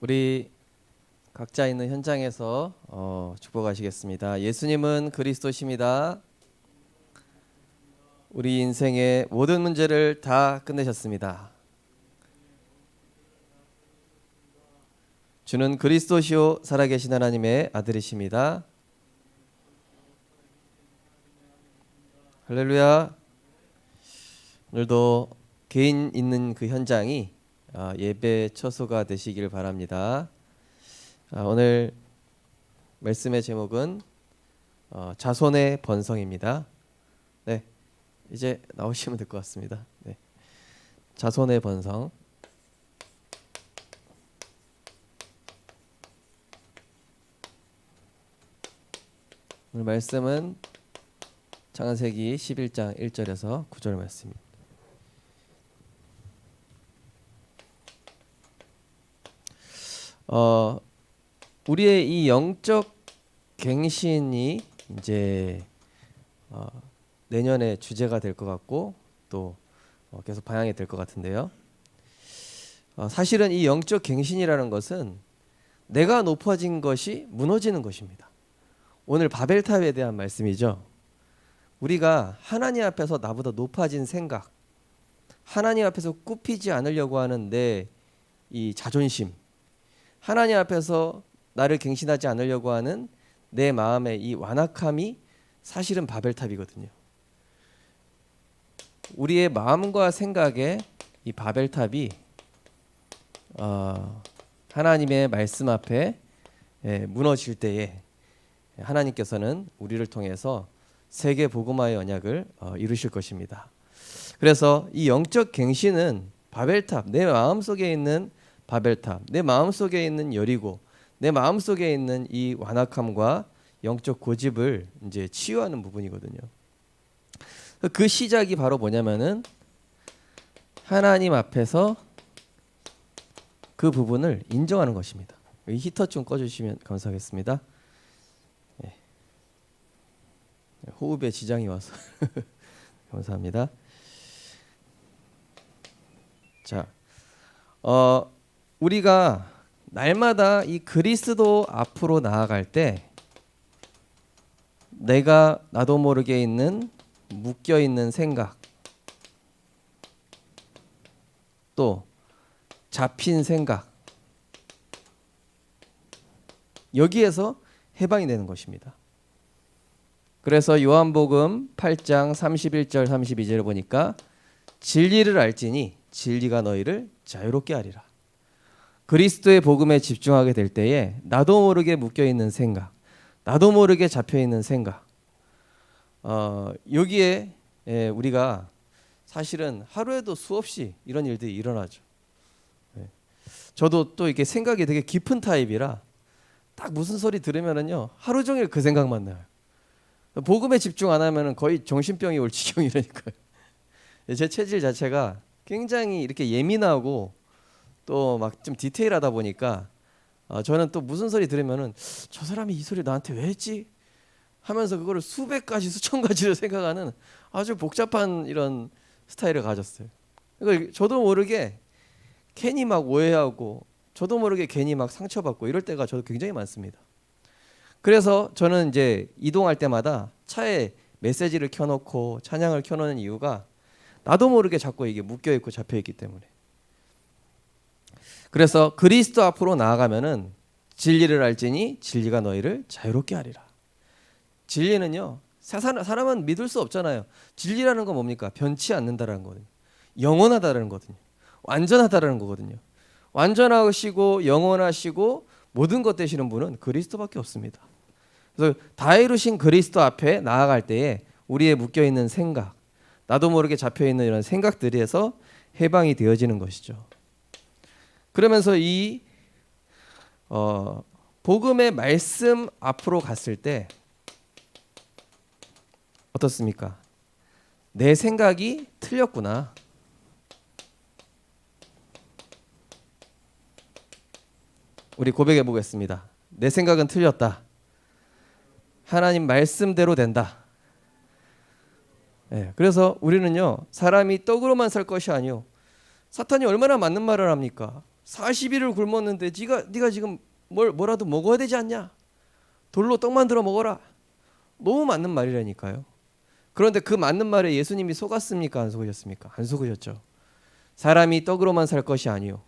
우리 각자 있는 현장에서 축복하시겠습니다. 예수님은 그리스도십니다. 우리 인생의 모든 문제를 다 끝내셨습니다. 주는 그리스도시요 살아계신 하나님의 아들이십니다. 할렐루야. 오늘도 개인 있는 그 현장이 예배 처소가 되시길 바랍니다. 오늘 말씀의 제목은 자손의 번성입니다. 네, 이제 나오시면 될 것 같습니다. 네, 자손의 번성. 오늘 말씀은 창세기 11장 1절에서 9절 말씀입니다. 우리의 이 영적 갱신이 이제 내년에 주제가 될 것 같고 또 계속 방향이 될 것 같은데요. 사실은 이 영적 갱신이라는 것은 내가 높아진 것이 무너지는 것입니다. 오늘 바벨탑에 대한 말씀이죠. 우리가 하나님 앞에서 나보다 높아진 생각, 하나님 앞에서 굽히지 않으려고 하는 내 이 자존심, 하나님 앞에서 나를 갱신하지 않으려고 하는 내 마음의 이 완악함이 사실은 바벨탑이거든요. 우리의 마음과 생각의 이 바벨탑이 하나님의 말씀 앞에 무너질 때에 하나님께서는 우리를 통해서 세계 복음화의 언약을 이루실 것입니다. 그래서 이 영적 갱신은 바벨탑, 내 마음속에 있는 바벨탑, 내 마음속에 있는 여리고, 내 마음속에 있는 이 완악함과 영적 고집을 이제 치유하는 부분이거든요. 그 시작이 바로 뭐냐면은 하나님 앞에서 그 부분을 인정하는 것입니다. 이 히터 좀 꺼주시면 감사하겠습니다. 호흡에 지장이 와서 감사합니다. 자, 우리가 날마다 이 그리스도 앞으로 나아갈 때 내가 나도 모르게 있는 묶여 있는 생각, 또 잡힌 생각, 여기에서 해방이 되는 것입니다. 그래서 요한복음 8장 31절 32절을 보니까 진리를 알지니 진리가 너희를 자유롭게 하리라. 그리스도의 복음에 집중하게 될 때에 나도 모르게 묶여있는 생각, 나도 모르게 잡혀있는 생각, 여기에 우리가 사실은 하루에도 수없이 이런 일들이 일어나죠. 저도 또 이렇게 생각이 되게 깊은 타입이라 딱 무슨 소리 들으면은요 하루 종일 그 생각만 나요. 복음에 집중 안 하면은 거의 정신병이 올 지경이라니까요. 제 체질 자체가 굉장히 이렇게 예민하고 또 막 좀 디테일하다 보니까 저는 또 무슨 소리 들으면은 저 사람이 이 소리 나한테 왜 했지? 하면서 그거를 수백 가지 수천 가지로 생각하는 아주 복잡한 이런 스타일을 가졌어요. 그러니까 저도 모르게 괜히 막 오해하고 저도 모르게 괜히 막 상처받고 이럴 때가 저도 굉장히 많습니다. 그래서 저는 이제 이동할 때마다 차에 메시지를 켜놓고 찬양을 켜놓는 이유가 나도 모르게 자꾸 이게 묶여있고 잡혀있기 때문에. 그래서 그리스도 앞으로 나아가면은 진리를 알지니 진리가 너희를 자유롭게 하리라. 진리는요, 사람은 믿을 수 없잖아요. 진리라는 건 뭡니까? 변치 않는다라는 거거든요. 영원하다라는 거거든요. 완전하다라는 거거든요. 완전하시고 영원하시고 모든 것 되시는 분은 그리스도밖에 없습니다. 그래서 다 이루신 그리스도 앞에 나아갈 때에 우리의 묶여있는 생각, 나도 모르게 잡혀있는 이런 생각들에서 해방이 되어지는 것이죠. 그러면서 이 복음의 말씀 앞으로 갔을 때 어떻습니까? 내 생각이 틀렸구나. 우리 고백해 보겠습니다. 내 생각은 틀렸다. 하나님 말씀대로 된다. 그래서 우리는요 사람이 떡으로만 살 것이 아니요 사탄이 얼마나 맞는 말을 합니까? 40일을 굶었는데 네가 지금 뭐라도 먹어야 되지 않냐? 돌로 떡 만들어 먹어라. 너무 맞는 말이라니까요. 그런데 그 맞는 말에 예수님이 속았습니까? 안 속으셨습니까? 안 속으셨죠. 사람이 떡으로만 살 것이 아니요.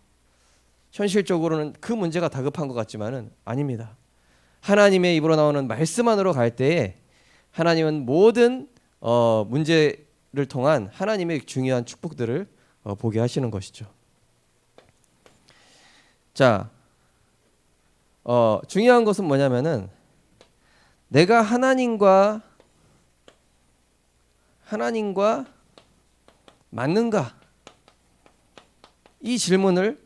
현실적으로는 그 문제가 다급한 것 같지만은 아닙니다. 하나님의 입으로 나오는 말씀 안으로 갈 때에 하나님은 모든 문제를 통한 하나님의 중요한 축복들을 보게 하시는 것이죠. 자, 중요한 것은 뭐냐면은 내가 하나님과 맞는가? 이 질문을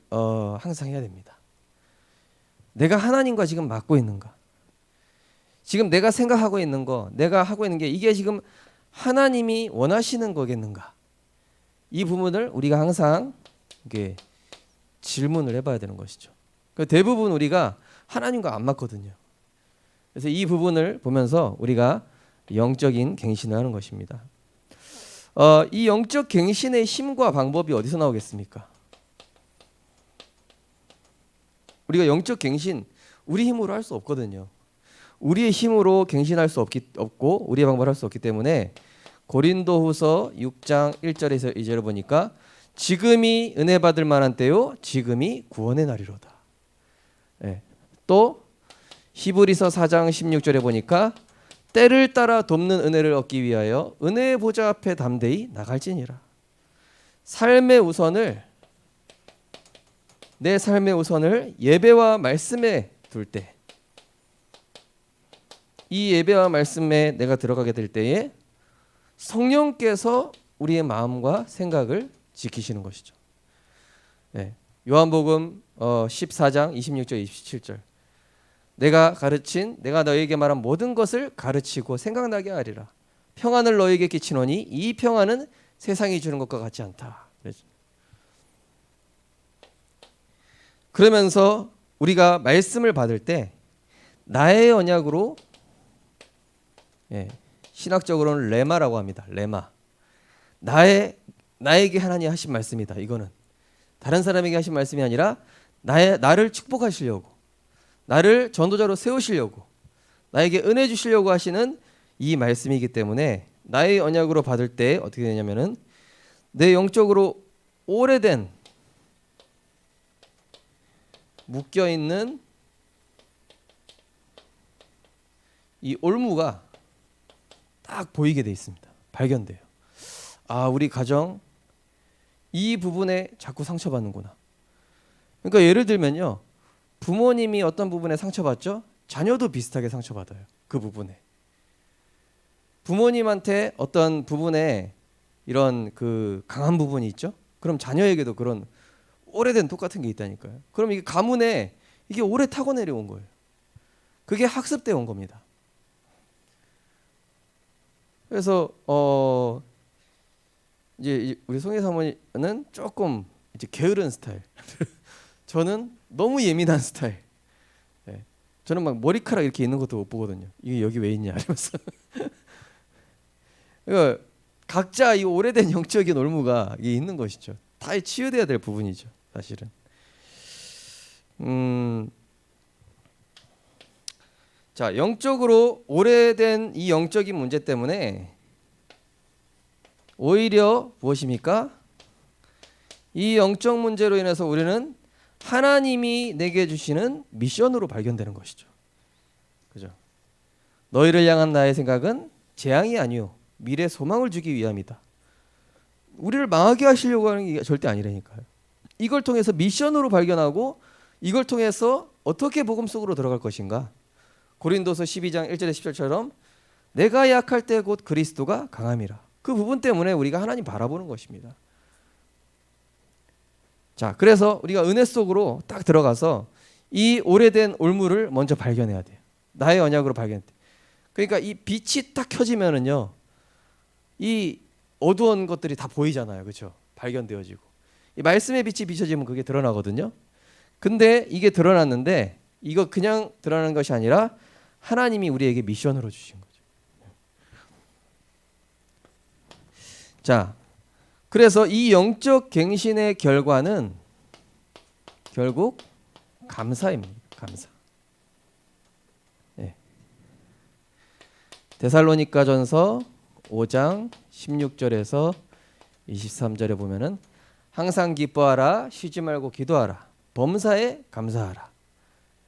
항상 해야 됩니다. 내가 하나님과 지금 맞고 있는가? 지금 내가 생각하고 있는 거, 내가 하고 있는 게 이게 지금 하나님이 원하시는 거겠는가? 이 부분을 우리가 항상 이게 질문을 해봐야 되는 것이죠. 대부분 우리가 하나님과 안 맞거든요. 그래서 이 부분을 보면서 우리가 영적인 갱신을 하는 것입니다. 이 영적 갱신의 힘과 방법이 어디서 나오겠습니까? 우리가 영적 갱신 우리 힘으로 할 수 없거든요. 우리의 힘으로 갱신할 수 없고 우리의 방법을 할 수 없기 때문에 고린도후서 6장 1절에서 2절을 보니까 지금이 은혜 받을 만한 때요 지금이 구원의 날이로다. 네. 또 히브리서 4장 16절에 보니까 때를 따라 돕는 은혜를 얻기 위하여 은혜의 보좌 앞에 담대히 나갈지니라. 내 삶의 우선을 예배와 말씀에 둘 때, 이 예배와 말씀에 내가 들어가게 될 때에 성령께서 우리의 마음과 생각을 지키시는 것이죠. 네. 요한복음 14장 26절 27절 내가 너에게 말한 모든 것을 가르치고 생각나게 하리라. 평안을 너에게 끼치노니 이 평안은 세상이 주는 것과 같지 않다. 그러면서 우리가 말씀을 받을 때 나의 언약으로 신학적으로는 레마라고 합니다. 레마. 나에게 하나님 하신 말씀이다. 이거는 다른 사람에게 하신 말씀이 아니라 나를 축복하시려고, 나를 전도자로 세우시려고, 나에게 은혜 주시려고 하시는 이 말씀이기 때문에 나의 언약으로 받을 때 어떻게 되냐면은 내 영적으로 오래된 묶여있는 이 올무가 딱 보이게 돼 있습니다. 발견돼요. 아, 우리 가정 이 부분에 자꾸 상처받는구나. 그러니까 예를 들면요, 부모님이 어떤 부분에 상처받죠? 자녀도 비슷하게 상처받아요. 그 부분에. 부모님한테 어떤 부분에 이런 그 강한 부분이 있죠? 그럼 자녀에게도 그런 오래된 똑같은 게 있다니까요. 그럼 이게 가문에 이게 오래 타고 내려온 거예요. 그게 학습되어 온 겁니다. 그래서 이제 우리 송혜 사모님은 조금 이제 게으른 스타일. 저는 너무 예민한 스타일. 네. 저는 막 머리카락 이렇게 있는 것도 못 보거든요. 이게 여기 왜 있냐 이러면서. 그러니까 각자 이 오래된 영적인 올무가 있는 것이죠. 다 치유돼야 될 부분이죠, 사실은. 자, 영적으로 오래된 이 영적인 문제 때문에 오히려 무엇입니까? 이 영적 문제로 인해서 우리는 하나님이 내게 주시는 미션으로 발견되는 것이죠. 그죠? 너희를 향한 나의 생각은 재앙이 아니요 미래 소망을 주기 위함이다. 우리를 망하게 하시려고 하는 게 절대 아니라니까요. 이걸 통해서 미션으로 발견하고 이걸 통해서 어떻게 복음 속으로 들어갈 것인가. 고린도서 12장 1절에 10절처럼 내가 약할 때 곧 그리스도가 강함이라. 그 부분 때문에 우리가 하나님 바라보는 것입니다. 자, 그래서 우리가 은혜 속으로 딱 들어가서 이 오래된 올무를 먼저 발견해야 돼요. 나의 언약으로 발견해. 그러니까 이 빛이 딱 켜지면은요, 이 어두운 것들이 다 보이잖아요, 그렇죠? 발견되어지고 이 말씀의 빛이 비춰지면 그게 드러나거든요. 근데 이게 드러났는데 이거 그냥 드러나는 것이 아니라 하나님이 우리에게 미션으로 주신 거죠. 자, 그래서 이 영적 갱신의 결과는 결국 감사입니다. 감사. 예. 데살로니가전서 5장 16절에서 23절에 보면은 항상 기뻐하라, 쉬지 말고 기도하라, 범사에 감사하라.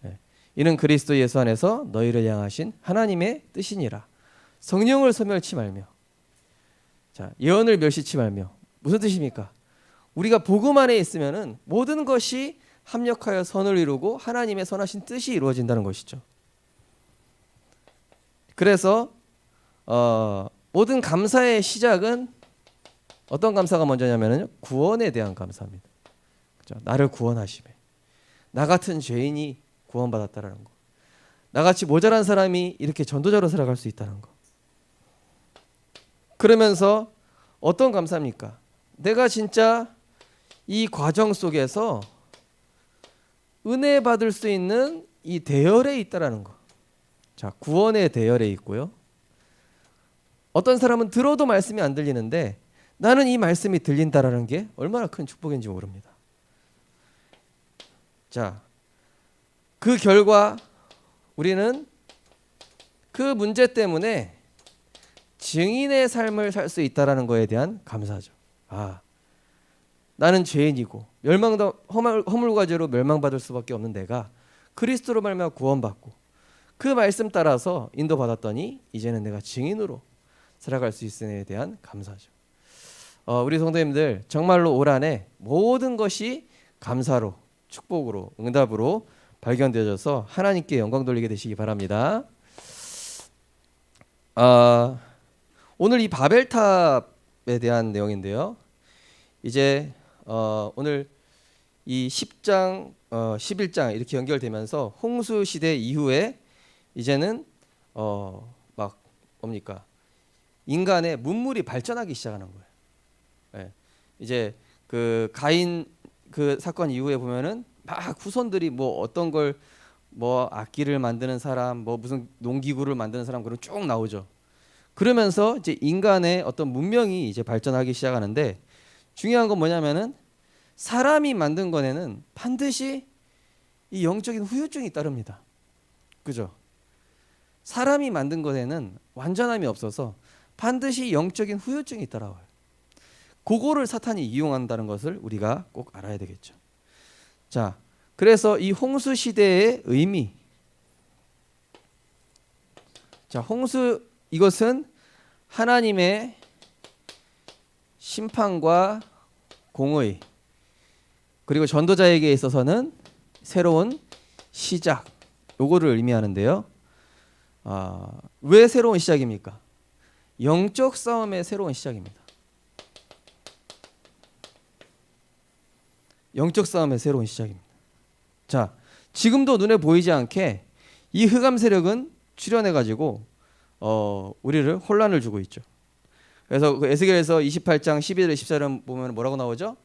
예. 이는 그리스도 예수 안에서 너희를 향하신 하나님의 뜻이니라. 성령을 소멸치 말며. 자, 예언을 멸시치 말며. 무슨 뜻입니까? 우리가 복음 안에 있으면은 모든 것이 합력하여 선을 이루고 하나님의 선하신 뜻이 이루어진다는 것이죠. 그래서 모든 감사의 시작은 어떤 감사가 먼저냐면요, 구원에 대한 감사입니다. 그렇죠? 나를 구원하심에, 나 같은 죄인이 구원받았다라는 거, 나같이 모자란 사람이 이렇게 전도자로 살아갈 수 있다는 거. 그러면서 어떤 감사입니까? 내가 진짜 이 과정 속에서 은혜 받을 수 있는 이 대열에 있다라는 거. 자, 구원의 대열에 있고요. 어떤 사람은 들어도 말씀이 안 들리는데 나는 이 말씀이 들린다라는 게 얼마나 큰 축복인지 모릅니다. 자, 그 결과 우리는 그 문제 때문에 증인의 삶을 살 수 있다라는 거에 대한 감사죠. 아, 나는 죄인이고 허물과죄로 멸망받을 수밖에 없는 내가 그리스도로 말미암아 구원받고 그 말씀 따라서 인도받았더니 이제는 내가 증인으로 살아갈 수 있음에 대한 감사죠. 우리 성도님들 정말로 올 한해 모든 것이 감사로, 축복으로, 응답으로 발견되어져서 하나님께 영광 돌리게 되시기 바랍니다. 오늘 이 바벨탑에 대한 내용인데요. 이제 오늘 이 10장, 11장 이렇게 연결되면서 홍수 시대 이후에 이제는 막 뭡니까? 인간의 문물이 발전하기 시작하는 거예요. 예. 이제 그 가인 그 사건 이후에 보면은 막 후손들이 뭐 어떤 걸 뭐 악기를 만드는 사람, 뭐 무슨 농기구를 만드는 사람 그런 쭉 나오죠. 그러면서 이제 인간의 어떤 문명이 이제 발전하기 시작하는데 중요한 건 뭐냐면은 사람이 만든 것에는 반드시 이 영적인 후유증이 따릅니다. 그죠? 사람이 만든 것에는 완전함이 없어서 반드시 영적인 후유증이 따라와요. 그거를 사탄이 이용한다는 것을 우리가 꼭 알아야 되겠죠. 자, 그래서 이 홍수 시대의 의미. 자, 홍수 이것은 하나님의 심판과 공의 그리고 전도자에게 있어서는 새로운 시작 요거를 의미하는데요. 왜 새로운 시작입니까? 영적 싸움의 새로운 시작입니다. 영적 싸움의 새로운 시작입니다. 자, 지금도 눈에 보이지 않게 이 흑암 세력은 출현해가지고 우리를 혼란을 주고 있죠. 그래서 그 에스겔에서 28장 11절 14절 보면 뭐라고 나오죠?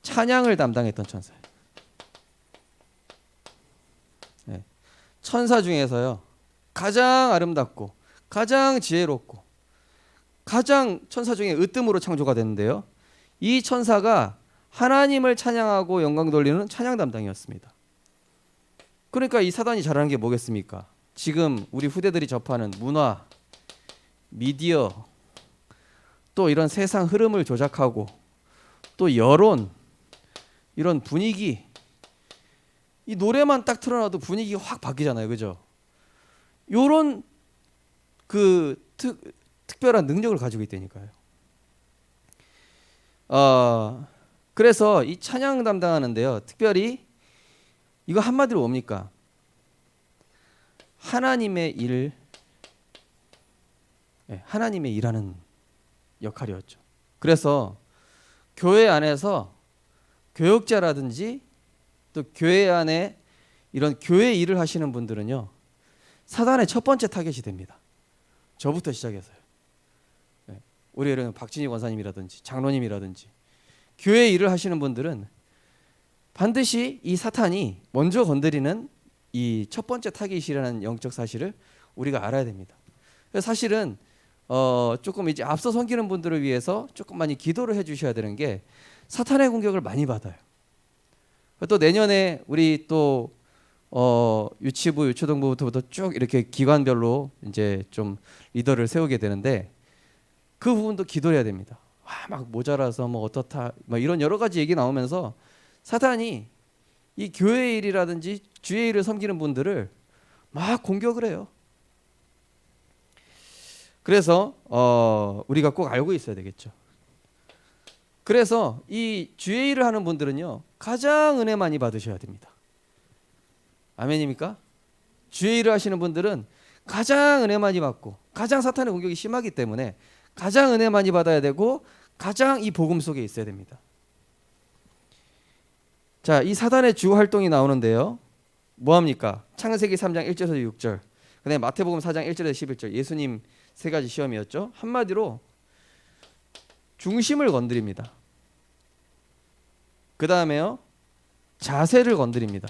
찬양을 담당했던 천사예요. 네. 천사 중에서요 가장 아름답고 가장 지혜롭고 가장 천사 중에 으뜸으로 창조가 됐는데요. 이 천사가 하나님을 찬양하고 영광 돌리는 찬양 담당이었습니다. 그러니까 이 사단이 잘하는 게 뭐겠습니까? 지금 우리 후대들이 접하는 문화, 미디어, 또 이런 세상 흐름을 조작하고 또 여론, 이런 분위기, 이 노래만 딱 틀어놔도 분위기가 확 바뀌잖아요, 그죠? 요런 그 특별한 능력을 가지고 있다니까요. 그래서 이 찬양 담당하는데요, 특별히 이거 한마디로 뭡니까? 하나님의 일, 하나님의 일하는 역할이었죠. 그래서 교회 안에서 교역자라든지 또 교회 안에 이런 교회 일을 하시는 분들은요, 사단의 첫 번째 타겟이 됩니다. 저부터 시작해서요. 우리 예를 들면 박진희 권사님이라든지 장로님이라든지 교회 일을 하시는 분들은 반드시 이 사탄이 먼저 건드리는 이 첫 번째 타깃이라는 영적 사실을 우리가 알아야 됩니다. 그래서 사실은 조금 이제 앞서 섬기는 분들을 위해서 조금 많이 기도를 해주셔야 되는 게 사탄의 공격을 많이 받아요. 또 내년에 우리 또 유치부, 유초등부부터 쭉 이렇게 기관별로 이제 좀 리더를 세우게 되는데 그 부분도 기도해야 됩니다. 막 모자라서 뭐 어떻다, 막 이런 여러 가지 얘기 나오면서 사단이 이 교회 일이라든지 주의 일을 섬기는 분들을 막 공격을 해요. 그래서 우리가 꼭 알고 있어야 되겠죠. 그래서 이 주의 일을 하는 분들은요, 가장 은혜 많이 받으셔야 됩니다. 아멘입니까? 주의 일을 하시는 분들은 가장 은혜 많이 받고 가장 사탄의 공격이 심하기 때문에 가장 은혜 많이 받아야 되고 가장 이 복음 속에 있어야 됩니다. 자, 이 사단의 주 활동이 나오는데요. 뭐합니까? 창세기 3장 1절에서 6절, 그다음에 마태복음 4장 1절에서 11절, 예수님 세 가지 시험이었죠. 한마디로 중심을 건드립니다. 그 다음에요, 자세를 건드립니다.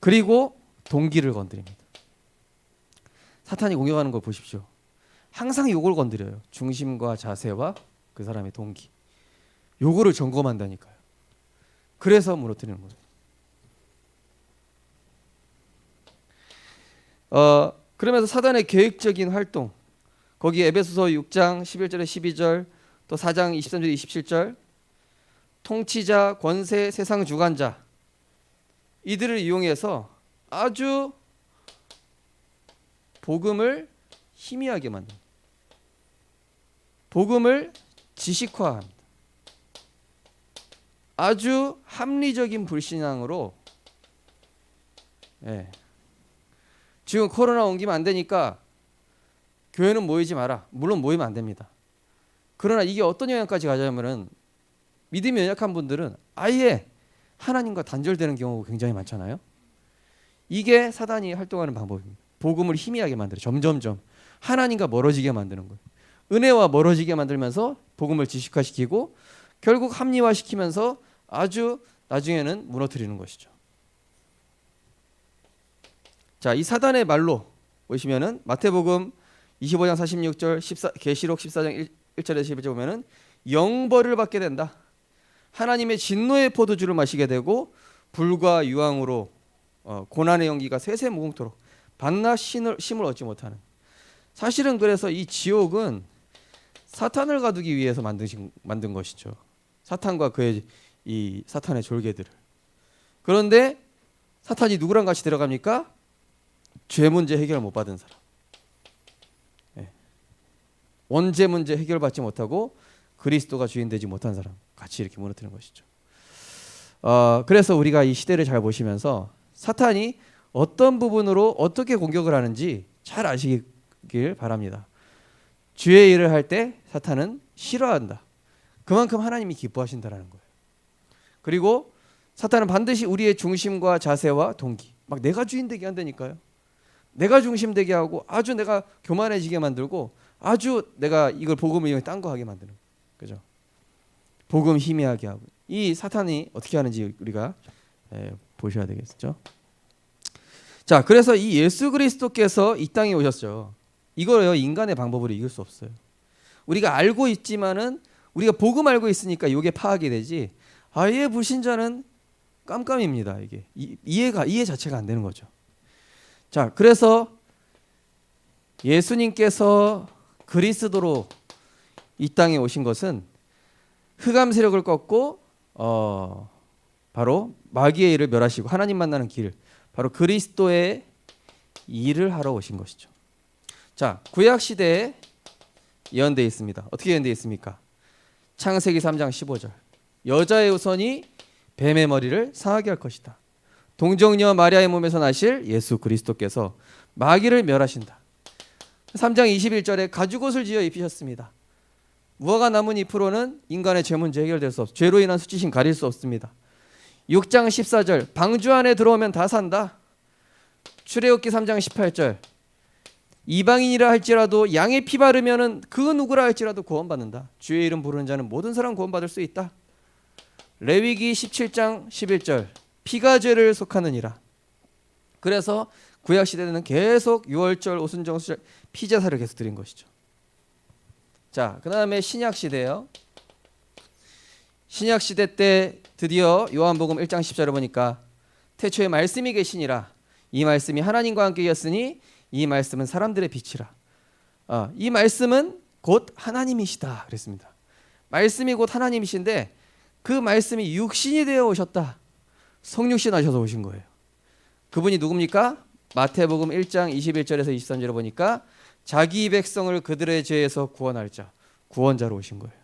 그리고 동기를 건드립니다. 사탄이 공격하는 걸 보십시오. 항상 요걸 건드려요. 중심과 자세와 그 사람의 동기, 요거를 점검한다니까요. 그래서 무너뜨리는 거예요. 그러면서 사단의 계획적인 활동, 거기 에베소서 6장 11절에 12절, 또 4장 23절 27절, 통치자, 권세, 세상 주관자, 이들을 이용해서 아주 복음을 희미하게 만듭니다. 복음을 지식화합니다. 아주 합리적인 불신앙으로, 지금 코로나 옮기면 안 되니까 교회는 모이지 마라. 물론 모이면 안 됩니다. 그러나 이게 어떤 영향까지 가져오면은 믿음이 연약한 분들은 아예 하나님과 단절되는 경우가 굉장히 많잖아요. 이게 사단이 활동하는 방법입니다. 복음을 희미하게 만들어 점점점 하나님과 멀어지게 만드는 거예요. 은혜와 멀어지게 만들면서 복음을 지식화시키고 결국 합리화시키면서 아주 나중에는 무너뜨리는 것이죠. 자, 이 사단의 말로 보시면은 마태복음 25장 46절, 계시록 14장 1절에서 11절 보면은 영벌을 받게 된다. 하나님의 진노의 포도주를 마시게 되고 불과 유황으로 고난의 연기가 세세 무궁토록 밤낮 쉼을 얻지 못하는. 사실은 그래서 이 지옥은 사탄을 가두기 위해서 만든 것이죠. 사탄과 그의 이 사탄의 졸개들을. 그런데 사탄이 누구랑 같이 들어갑니까? 죄 문제 해결 못 받은 사람, 원죄 문제 해결받지 못하고 그리스도가 주인 되지 못한 사람 같이 이렇게 무너뜨리는 것이죠. 그래서 우리가 이 시대를 잘 보시면서 사탄이 어떤 부분으로 어떻게 공격을 하는지 잘 아시길 바랍니다. 주의 일을 할 때 사탄은 싫어한다. 그만큼 하나님이 기뻐하신다라는 거예요. 그리고 사탄은 반드시 우리의 중심과 자세와 동기, 막 내가 주인 되게 한다니까요. 내가 중심 되게 하고 아주 내가 교만해지게 만들고 아주 내가 이걸 복음을 이용해 딴 거 하게 만드는, 그죠? 복음 희미하게 하고. 이 사탄이 어떻게 하는지 우리가 보셔야 되겠죠. 자, 그래서 이 예수 그리스도께서 이 땅에 오셨죠. 이거요, 인간의 방법으로 이길 수 없어요. 우리가 알고 있지만은 우리가 복음 알고 있으니까 이게 파악이 되지. 아예 불신자는 깜깜입니다. 이게 이해 자체가 안 되는 거죠. 자, 그래서 예수님께서 그리스도로 이 땅에 오신 것은 흑암 세력을 꺾고 바로 마귀의 일을 멸하시고 하나님 만나는 길, 바로 그리스도의 일을 하러 오신 것이죠. 자, 구약 시대에 예언되어 있습니다. 어떻게 예언되어 있습니까? 창세기 3장 15절. 여자의 후손이 뱀의 머리를 상하게 할 것이다. 동정녀 마리아의 몸에서 나실 예수 그리스도께서 마귀를 멸하신다. 3장 21절에 가죽옷을 지어 입히셨습니다. 무화과 나뭇잎으로는 인간의 죄 문제 해결될 수 없습니다. 죄로 인한 수치심 가릴 수 없습니다. 6장 14절 방주 안에 들어오면 다 산다. 출애굽기 3장 18절 이방인이라 할지라도 양의 피 바르면은 그 누구라 할지라도 구원받는다. 주의 이름 부르는 자는 모든 사람 구원받을 수 있다. 레위기 17장 11절 피가 죄를 속하느니라. 그래서 구약 시대에는 계속 유월절, 오순절수절 피제사를 계속 드린 것이죠. 자, 그 다음에 신약 시대요. 신약 시대 때 드디어 요한복음 1장 10절에 보니까 태초에 말씀이 계시니라. 이 말씀이 하나님과 함께 계셨으니 이 말씀은 사람들의 빛이라. 이 말씀은 곧 하나님이시다 그랬습니다. 말씀이 곧 하나님이신데 그 말씀이 육신이 되어 오셨다. 성육신 하셔서 오신 거예요. 그분이 누굽니까? 마태복음 1장 21절에서 23절에 보니까 자기 백성을 그들의 죄에서 구원할 자, 구원자로 오신 거예요.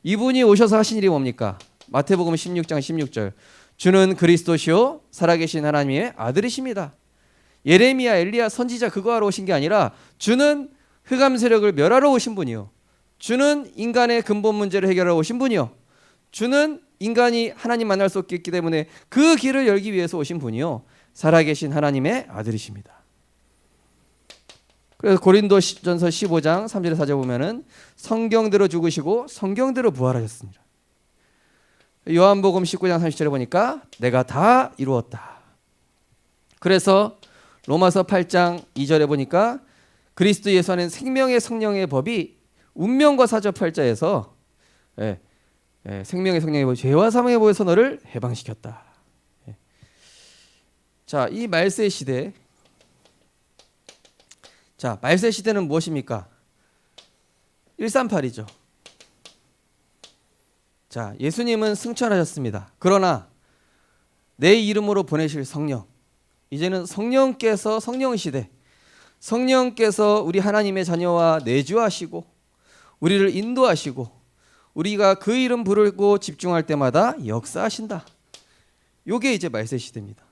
이분이 오셔서 하신 일이 뭡니까? 마태복음 16장 16절. 주는 그리스도시요 살아계신 하나님의 아들이십니다. 예레미야, 엘리야 선지자 그거 하러 오신 게 아니라 주는 흑암 세력을 멸하러 오신 분이요. 주는 인간의 근본 문제를 해결하러 오신 분이요. 주는 인간이 하나님 만날 수 없기 때문에 그 길을 열기 위해서 오신 분이요. 살아계신 하나님의 아들이십니다. 그래서 고린도전서 15장 3절에 4절 보면은 성경대로 죽으시고 성경대로 부활하셨습니다. 요한복음 19장 30절에 보니까 내가 다 이루었다. 그래서 로마서 8장 2절에 보니까 그리스도 예수 안에 생명의 성령의 법이 운명과 사접팔자에서 생명의 성령의 법, 죄와 사망의 법에서 너를 해방시켰다. 자, 이 말세 시대. 자, 말세 시대는 무엇입니까? 138이죠. 자, 예수님은 승천하셨습니다. 그러나 내 이름으로 보내실 성령, 이제는 성령께서 성령 시대, 성령께서 우리 하나님의 자녀와 내주하시고 우리를 인도하시고 우리가 그 이름 부르고 집중할 때마다 역사하신다. 요게 이제 말세 시대입니다.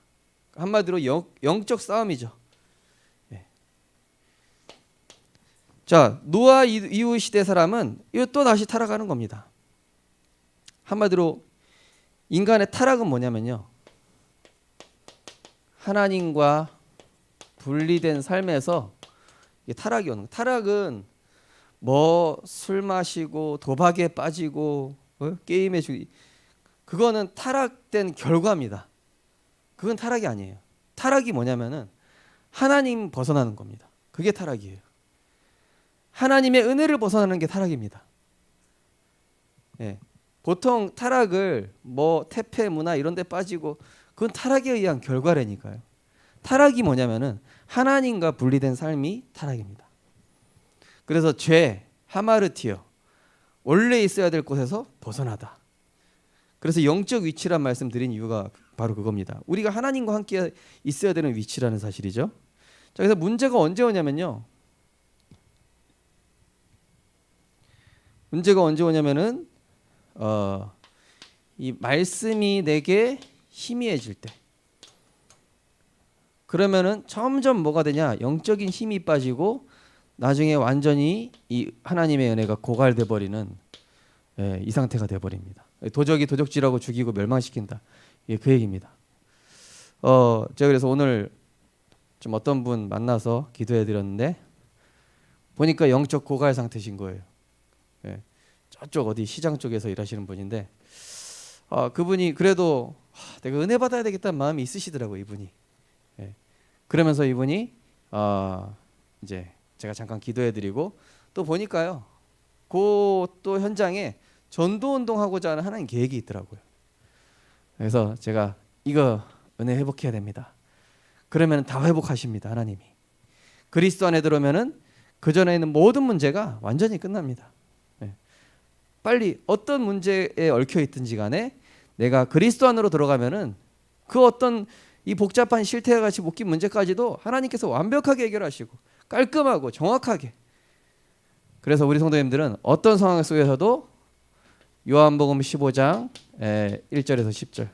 한마디로 영적 싸움이죠. 자, 노아 이후 시대 사람은 이거 또 다시 타락하는 겁니다. 한마디로 인간의 타락은 뭐냐면요, 하나님과 분리된 삶에서 타락이 오는 거예요. 타락은 뭐 술 마시고 도박에 빠지고 게임에 그거는 타락된 결과입니다. 그건 타락이 아니에요. 타락이 뭐냐면은 하나님 벗어나는 겁니다. 그게 타락이에요. 하나님의 은혜를 벗어나는 게 타락입니다. 보통 타락을 뭐 태폐 문화 이런 데 빠지고 그건 타락에 의한 결과라니까요. 타락이 뭐냐면은 하나님과 분리된 삶이 타락입니다. 그래서 죄, 하마르티어, 원래 있어야 될 곳에서 벗어나다. 그래서 영적 위치란 말씀 드린 이유가 바로 그겁니다. 우리가 하나님과 함께 있어야 되는 위치라는 사실이죠. 자, 그래서 문제가 언제 오냐면요. 문제가 언제 오냐면은 이 말씀이 내게 희미해질 때. 그러면은 점점 뭐가 되냐? 영적인 힘이 빠지고 나중에 완전히 이 하나님의 은혜가 고갈돼 버리는 이 상태가 돼 버립니다. 도적이 도적질하고 죽이고 멸망시킨다. 이게 그 얘기입니다. 제가 그래서 오늘 좀 어떤 분 만나서 기도해 드렸는데 보니까 영적 고갈 상태신 거예요. 저쪽 어디 시장 쪽에서 일하시는 분인데 그분이 그래도 내가 은혜 받아야 되겠다는 마음이 있으시더라고요, 이분이. 그러면서 이분이 이제 제가 잠깐 기도해드리고 또 보니까요, 그 또 현장에 전도 운동하고자 하는 하나님 계획이 있더라고요. 그래서 제가 이거 은혜 회복해야 됩니다. 그러면 다 회복하십니다, 하나님이. 그리스도 안에 들어오면은 그 전에 있는 모든 문제가 완전히 끝납니다. 빨리 어떤 문제에 얽혀 있든지 간에 내가 그리스도 안으로 들어가면은 그 어떤 이 복잡한 실태와 같이 묶인 문제까지도 하나님께서 완벽하게 해결하시고 깔끔하고 정확하게. 그래서 우리 성도님들은 어떤 상황 속에서도 요한복음 15장 1절에서 10절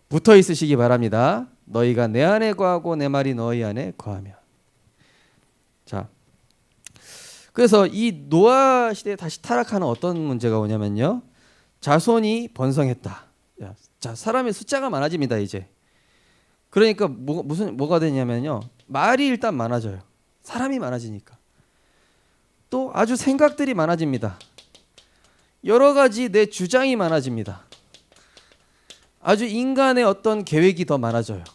붙어 있으시기 바랍니다. 너희가 내 안에 거하고 내 말이 너희 안에 거하면. 자, 그래서 이 노아 시대에 다시 타락하는 어떤 문제가 오냐면요, 자손이 번성했다. 자, 사람의 숫자가 많아집니다 이제. 그러니까 뭐가 되냐면요, 말이 일단 많아져요. 사람이 많아지니까. 또 아주 생각들이 많아집니다. 여러 가지 내 주장이 많아집니다. 아주 인간의 어떤 계획이 더 많아져요.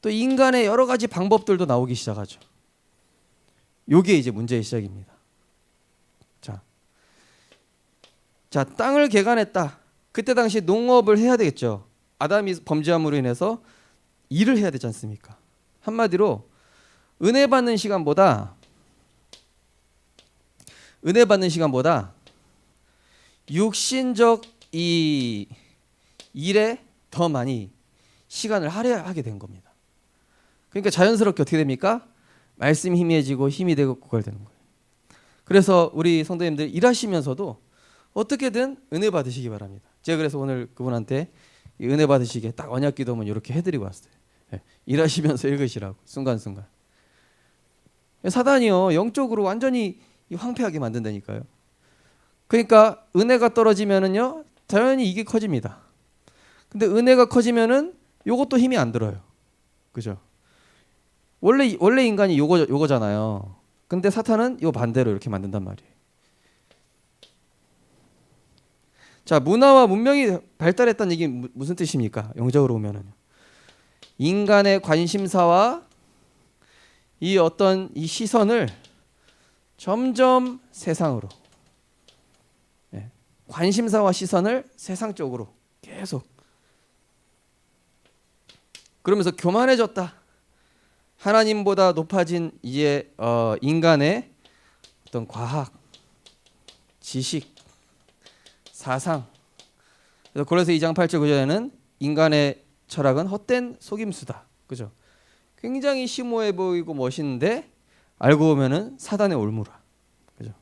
또 인간의 여러 가지 방법들도 나오기 시작하죠. 요게 이제 문제의 시작입니다. 자, 자, 땅을 개간했다. 그때 당시 농업을 해야 되겠죠. 아담이 범죄함으로 인해서 일을 해야 되지 않습니까? 한마디로 은혜 받는 시간보다 육신적 이 일에 더 많이 시간을 할애하게 된 겁니다. 그러니까 자연스럽게 어떻게 됩니까? 말씀이 희미해지고 힘이 되고 고갈되는 거예요. 그래서 우리 성도님들 일하시면서도 어떻게든 은혜 받으시기 바랍니다. 제가 그래서 오늘 그분한테 이 은혜 받으시게 딱 언약 기도문 이렇게 해드리고 왔어요. 예, 일하시면서 읽으시라고 순간순간. 사단이요 영적으로 완전히 황폐하게 만든다니까요. 그러니까 은혜가 떨어지면은요 당연히 이게 커집니다. 근데 은혜가 커지면은 요것도 힘이 안 들어요. 그죠? 원래 인간이 요거잖아요. 근데 사탄은 요 반대로 이렇게 만든단 말이에요. 자, 문화와 문명이 발달했다는 얘기 무슨 뜻입니까? 영적으로 보면은 인간의 관심사와 이 어떤 이 시선을 점점 세상으로, 관심사와 시선을 세상 쪽으로 계속, 그러면서 교만해졌다. 하나님보다 높아진 이제 인간의 어떤 과학, 지식, 사상. 그래서 골로새 2장 8절 9절에는 인간의 철학은 헛된 속임수다. 그죠? 굉장히 심오해 보이고 멋있는데 알고 보면은 사단의 올무라. 그죠?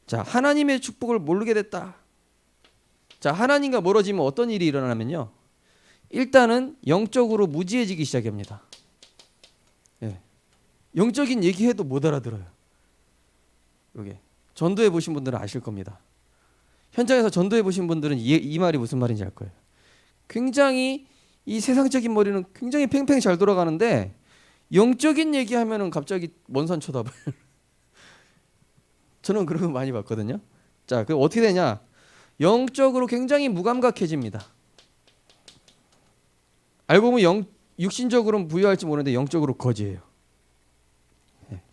자, 하나님의 축복을 모르게 됐다. 자, 하나님과 멀어지면 어떤 일이 일어나면요. 일단은 영적으로 무지해지기 시작합니다. 예. 영적인 얘기해도 못 알아들어요. 이게 전도해 보신 분들은 아실 겁니다. 현장에서 전도해 보신 분들은 이 말이 무슨 말인지 알 거예요. 굉장히 이 세상적인 머리는 굉장히 팽팽히 잘 돌아가는데 영적인 얘기하면은 갑자기 먼 산 쳐다봐요. 저는 그런 거 많이 봤거든요. 자, 그 어떻게 되냐? 영적으로 굉장히 무감각해집니다. 알고 보면 육신적으로는 부유할지 모르는데 영적으로 거지예요. 네.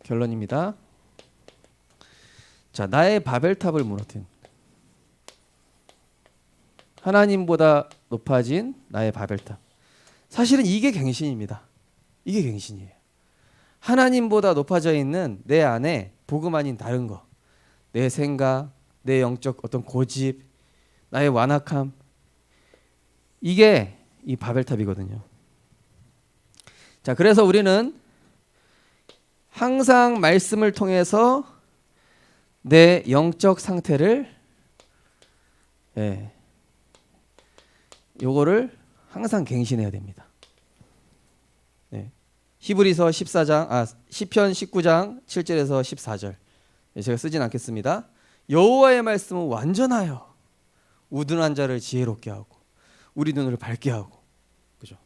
결론입니다. 자, 나의 바벨탑을 무너뜨린, 하나님보다 높아진 나의 바벨탑. 사실은 이게 갱신입니다. 이게 갱신이에요. 하나님보다 높아져 있는 내 안에 복음 아닌 다른 거, 내 생각, 내 영적 어떤 고집, 나의 완악함, 이게 이 바벨탑이거든요. 자, 그래서 우리는 항상 말씀을 통해서 내 영적 상태를 요거를 항상 갱신해야 됩니다. 히브리서 14장, 시편 19장 7절에서 14절. 제가 쓰진 않겠습니다. 여호와의 말씀은 완전하여 우둔한 자를 지혜롭게 하고 우리 눈을 밝게 하고. 그죠?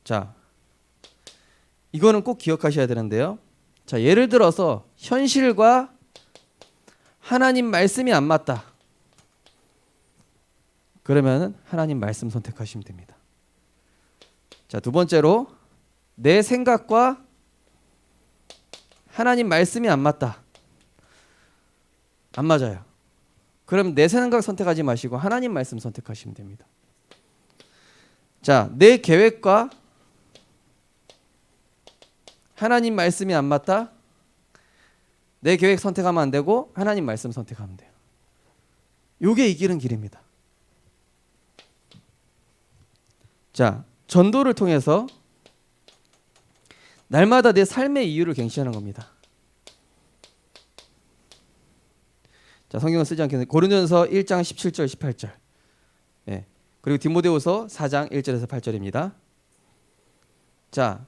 자, 이거는 꼭 기억하셔야 되는데요. 자, 예를 들어서 현실과 하나님 말씀이 안 맞다. 그러면 하나님 말씀 선택하시면 됩니다. 자, 두 번째로 내 생각과 하나님 말씀이 안 맞다. 안 맞아요. 그럼 내 생각 선택하지 마시고 하나님 말씀 선택하시면 됩니다. 자, 내 계획과 하나님 말씀이 안 맞다. 내 계획 선택하면 안 되고 하나님 말씀 선택하면 돼요. 이게 이기는 길입니다. 자, 전도를 통해서 날마다 내 삶의 이유를 갱신하는 겁니다. 자, 성경은 쓰지 않겠는데 고린도전서 1장 17절 18절. 예. 그리고 디모데후서 4장 1절에서 8절입니다. 자,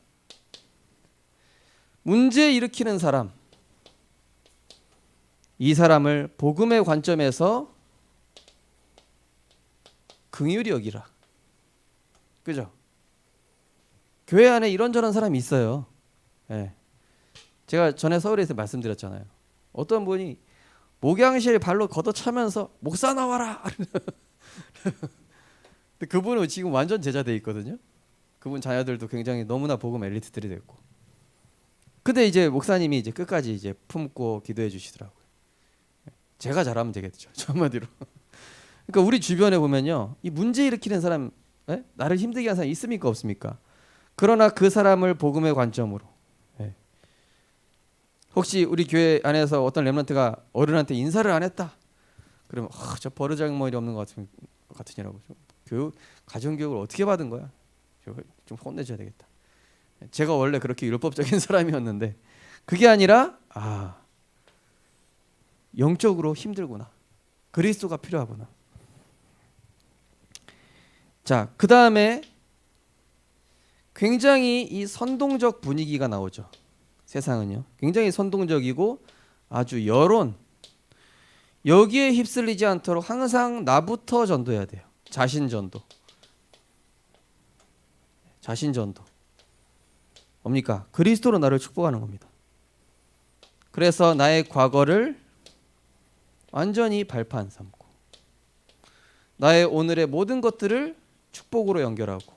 문제 일으키는 사람, 이 사람을 복음의 관점에서 긍휼히 여기라. 그죠? 교회 안에 이런저런 사람이 있어요. 예. 제가 전에 서울에서 말씀드렸잖아요. 어떤 분이 목양실 발로 걷어차면서 목사 나와라. 근데 그분은 지금 완전 제자돼 있거든요. 그분 자녀들도 굉장히 너무나 복음 엘리트들이 됐고. 근데 이제 목사님이 이제 끝까지 이제 품고 기도해 주시더라고요. 제가 잘하면 되겠죠. 저 한마디로. 그러니까 우리 주변에 보면요, 이 문제 일으키는 사람, 예? 나를 힘들게 하는 사람 있습니까 없습니까? 그러나 그 사람을 복음의 관점으로, 예. 혹시 우리 교회 안에서 어떤 렘넌트가 어른한테 인사를 안 했다, 그러면 저 버르장머리 없는 것 같으냐고, 교육 가정 교육을 어떻게 받은 거야? 좀 혼내줘야 되겠다. 제가 원래 그렇게 율법적인 사람이었는데 그게 아니라 영적으로 힘들구나, 그리스도가 필요하구나. 자, 그 다음에 굉장히 이 선동적 분위기가 나오죠. 세상은요, 굉장히 선동적이고 아주 여론, 여기에 휩쓸리지 않도록 항상 나부터 전도해야 돼요. 자신 전도. 뭡니까? 그리스도로 나를 축복하는 겁니다. 그래서 나의 과거를 완전히 발판 삼고 나의 오늘의 모든 것들을 축복으로 연결하고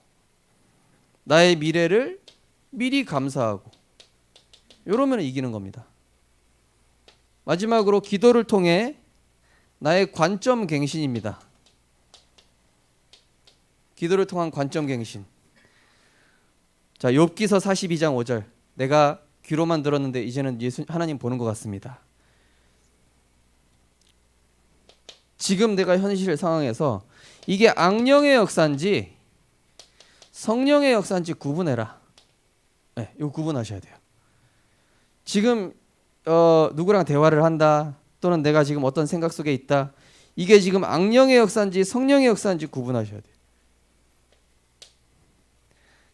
나의 미래를 미리 감사하고, 이러면 이기는 겁니다. 마지막으로 기도를 통해 나의 관점 갱신입니다. 기도를 통한 관점 갱신. 자, 욥기서 42장 5절. 내가 귀로만 들었는데 이제는 하나님 보는 것 같습니다. 지금 내가 현실 상황에서 이게 악령의 역사인지 성령의 역사인지 구분해라. 네, 이거 구분하셔야 돼요. 지금 누구랑 대화를 한다, 또는 내가 지금 어떤 생각 속에 있다, 이게 지금 악령의 역사인지 성령의 역사인지 구분하셔야 돼요.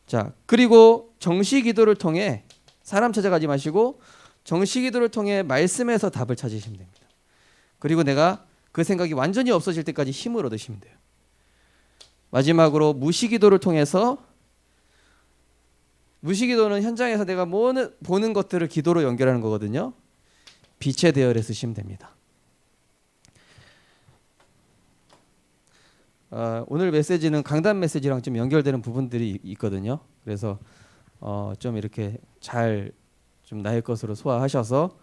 자, 그리고 정시 기도를 통해, 사람 찾아가지 마시고 정시 기도를 통해 말씀에서 답을 찾으시면 됩니다. 그리고 내가 그 생각이 완전히 없어질 때까지 힘을 얻으시면 돼요. 마지막으로 무시기도를 통해서, 무시기도는 현장에서 내가 보는 것들을 기도로 연결하는 거거든요. 빛의 대열에 쓰시면 됩니다. 오늘 메시지는 강단 메시지랑 좀 연결되는 부분들이 있거든요. 그래서 좀 이렇게 잘 좀 나의 것으로 소화하셔서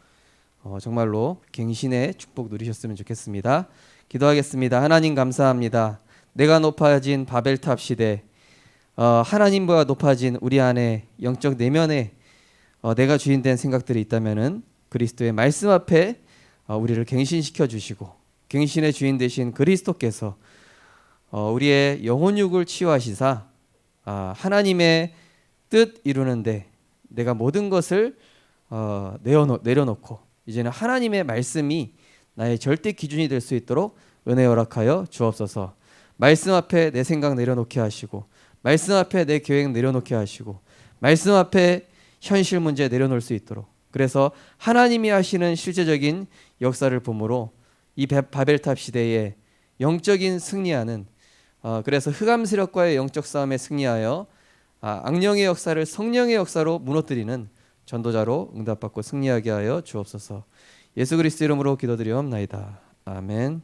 정말로 갱신의 축복 누리셨으면 좋겠습니다. 기도하겠습니다. 하나님 감사합니다. 내가 높아진 바벨탑 시대, 하나님보다 높아진 우리 안에 영적 내면에 내가 주인된 생각들이 있다면은 그리스도의 말씀 앞에 우리를 갱신시켜 주시고, 갱신의 주인 되신 그리스도께서 우리의 영혼육을 치유하시사 하나님의 뜻 이루는데 내가 모든 것을 내려놓고 이제는 하나님의 말씀이 나의 절대 기준이 될 수 있도록 은혜 허락하여 주옵소서. 말씀 앞에 내 생각 내려놓게 하시고, 말씀 앞에 내 계획 내려놓게 하시고, 말씀 앞에 현실 문제 내려놓을 수 있도록, 그래서 하나님이 하시는 실제적인 역사를 보므로 이 바벨탑 시대에 영적인 승리하는, 그래서 흑암 세력과의 영적 싸움에 승리하여 악령의 역사를 성령의 역사로 무너뜨리는 전도자로 응답받고 승리하게 하여 주옵소서. 예수 그리스도 이름으로 기도드리옵나이다. 아멘.